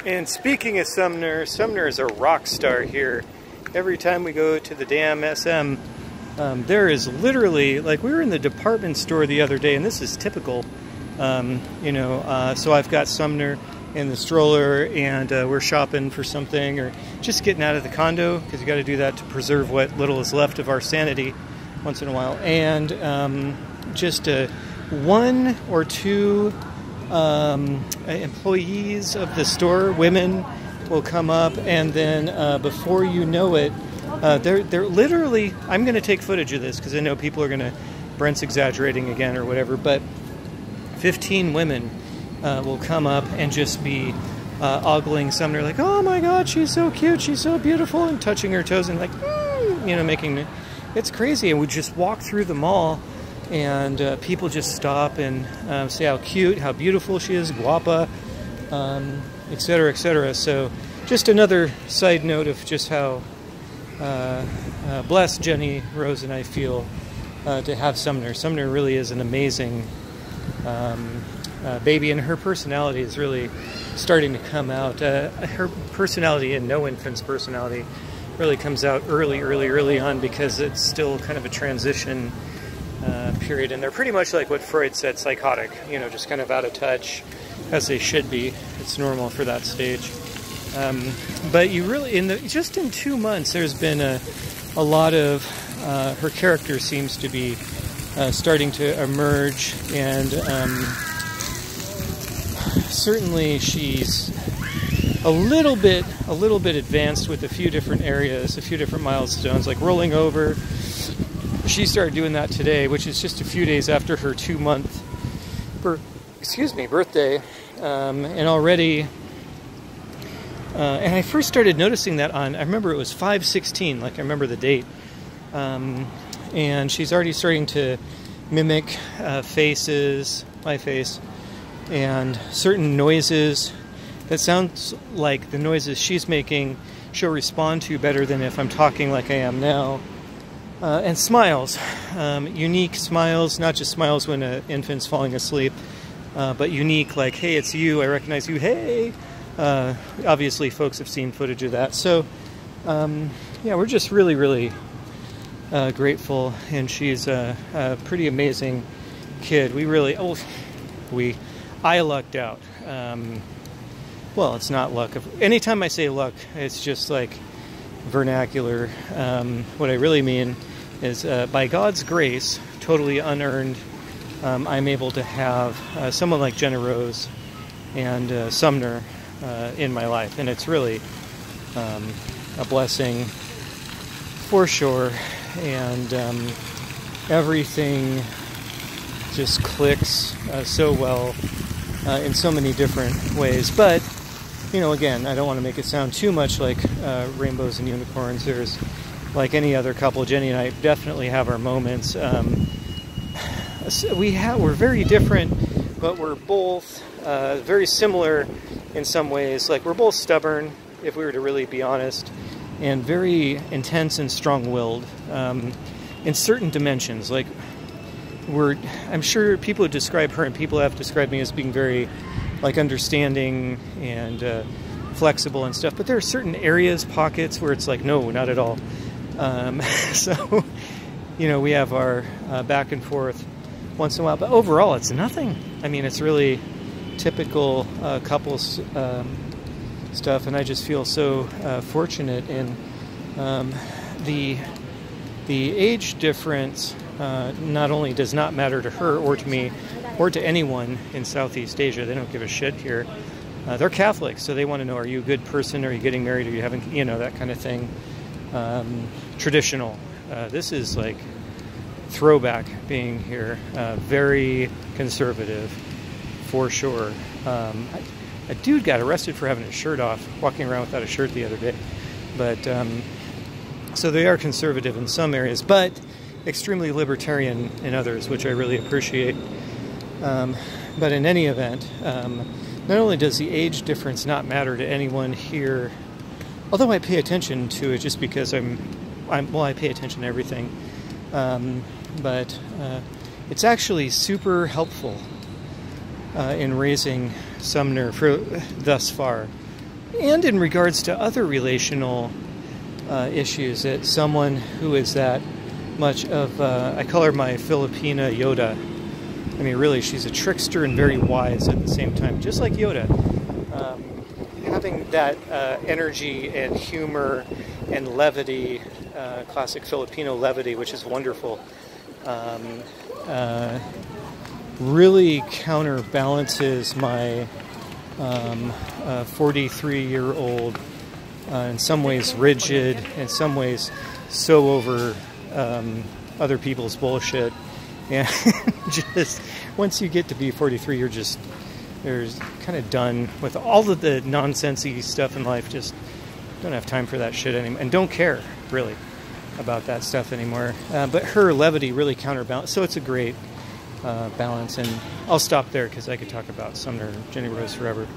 And speaking of Sumner, Sumner is a rock star here. Every time we go to the Dam SM, there is literally, like, we were in the department store the other day, and this is typical, so I've got Sumner in the stroller, and we're shopping for something, or just getting out of the condo, because you got to do that to preserve what little is left of our sanity once in a while. And just one or two employees of the store, women, will come up, and then before you know it, they're literally, I'm going to take footage of this because I know people are going to, Brent's exaggerating again or whatever, but 15 women will come up and just be ogling Sumner, like, oh my god, she's so cute, she's so beautiful, and touching her toes and like, making, it's crazy. And we just walk through the mall, and people just stop and say how cute, how beautiful she is, guapa, etc., etc. So just another side note of just how blessed Jenny Rose and I feel to have Sumner. Sumner really is an amazing baby, and her personality is really starting to come out. Her personality, and no infant's personality, really comes out early on, because it's still kind of a transition period, and they're pretty much like what Freud said, psychotic, just kind of out of touch, as they should be. It's normal for that stage. But you really, just in 2 months, there's been a lot of, her character seems to be starting to emerge, and certainly she's a little bit advanced with a few different areas, a few different milestones, like rolling over. She started doing that today, which is just a few days after her 2-month birthday, and already, and I first started noticing that I remember it was 5/16, like I remember the date, and she's already starting to mimic faces, my face, and certain noises that sounds like the noises she's making she'll respond to better than if I'm talking like I am now. And smiles, unique smiles, not just smiles when an infant's falling asleep, but unique, like, hey, it's you, I recognize you, hey. Obviously folks have seen footage of that. So yeah, we're just really grateful, and she's a pretty amazing kid. I lucked out. Well, it's not luck. Anytime I say luck, it's just like vernacular. What I really mean is, by God's grace, totally unearned, I'm able to have someone like Jenna Rose and Sumner in my life, and it's really a blessing for sure. And everything just clicks so well in so many different ways. But again, I don't want to make it sound too much like rainbows and unicorns. There's, like any other couple, Jenny and I definitely have our moments. We're very different, but we're both very similar in some ways. Like, we're both stubborn, if we were to really be honest, and very intense and strong-willed in certain dimensions. Like, I'm sure people would describe her, and people have described me as being very, like, understanding and flexible and stuff, but there are certain areas, pockets, where it's like, no, not at all. So, we have our back and forth once in a while, but overall it's nothing. I mean, it's really typical couples stuff, and I just feel so fortunate in the age difference. Not only does not matter to her or to me or to anyone in Southeast Asia. They don't give a shit here. They're Catholic, so they want to know, are you a good person? Are you getting married? Are you having, that kind of thing. Traditional. This is like throwback being here. Very conservative, for sure. A dude got arrested for having his shirt off, walking around without a shirt the other day. But, so they are conservative in some areas, but extremely libertarian in others, which I really appreciate. But in any event, not only does the age difference not matter to anyone here, although I pay attention to it just because I pay attention to everything, but it's actually super helpful in raising Sumner thus far. And in regards to other relational issues, that someone who is that much of, I call her my Filipina Yoda. I mean, really, she's a trickster and very wise at the same time, just like Yoda. Having that energy and humor and levity, classic Filipino levity, which is wonderful, really counterbalances my 43-year-old, in some ways rigid, in some ways so over other people's bullshit. And just once you get to be 43, you're kind of done with all of the nonsensy stuff in life. Just don't have time for that shit anymore, and don't care really about that stuff anymore. But her levity really counterbalances, so it's a great balance. And I'll stop there because I could talk about Sumner Jenny Rose forever.